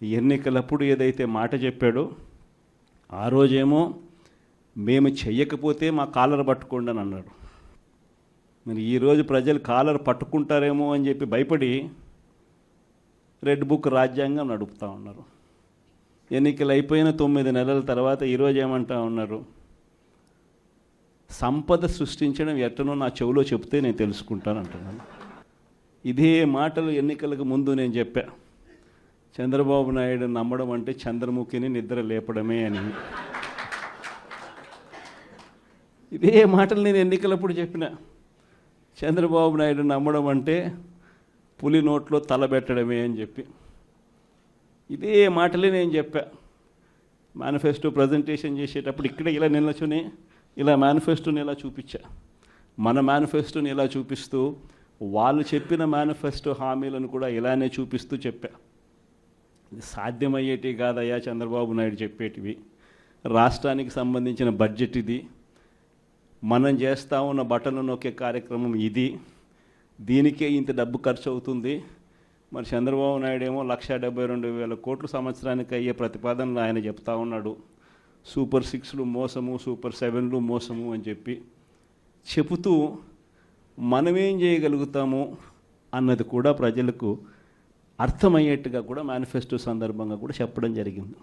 ఎన్నికలప్పుడు ఏదైతే మాట చెప్పాడో ఆ రోజేమో మేము చెయ్యకపోతే మా కాలర్ పట్టుకోండి అని అన్నాడు. మరి ఈరోజు ప్రజలు కాలర్ పట్టుకుంటారేమో అని చెప్పి భయపడి రెడ్ బుక్ రాజ్యాంగం నడుపుతూ ఉన్నారు. ఎన్నికలు అయిపోయిన 9 నెలల తర్వాత ఈరోజు ఏమంటా ఉన్నారు, సంపద సృష్టించడం ఎట్టనో నా చెవిలో చెప్తే నేను తెలుసుకుంటాను అంటున్నాను. ఇదే మాటలు ఎన్నికలకు ముందు నేను చెప్పా. చంద్రబాబు నాయుడు నమ్మడం అంటే చంద్రముఖిని నిద్ర లేపడమే అని. ఇదే మాటలు నేను ఎన్నికలప్పుడు చెప్పిన. చంద్రబాబు నాయుడు నమ్మడం అంటే పులి నోట్లో తలబెట్టడమే అని చెప్పి ఇదే మాటలే నేను చెప్పా. మేనిఫెస్టో ప్రజెంటేషన్ చేసేటప్పుడు ఇక్కడ ఇలా నిల్చుని ఇలా మేనిఫెస్టోని ఇలా చూపించా. మన మేనిఫెస్టోని ఇలా చూపిస్తూ వాళ్ళు చెప్పిన మేనిఫెస్టో హామీలను కూడా ఇలానే చూపిస్తూ చెప్పా. ఇది సాధ్యమయ్యేటివి కాదయ్యా చంద్రబాబు నాయుడు చెప్పేటివి. రాష్ట్రానికి సంబంధించిన బడ్జెట్ ఇది, మనం చేస్తూ ఉన్న బటన్లు నొక్కే కార్యక్రమం ఇది, దీనికే ఇంత డబ్బు ఖర్చు అవుతుంది. మరి చంద్రబాబు నాయుడు ఏమో 1,72,000 కోట్లు సంవత్సరానికి అయ్యే ప్రతిపాదనలు ఆయన చెప్తా ఉన్నాడు. సూపర్ 6లు మోసము, సూపర్ 7లు మోసము అని చెప్పి చెబుతూ మనమేం చేయగలుగుతాము అన్నది కూడా ప్రజలకు అర్థమయ్యేట్టుగా కూడా మేనిఫెస్టో సందర్భంగా కూడా చెప్పడం జరిగింది.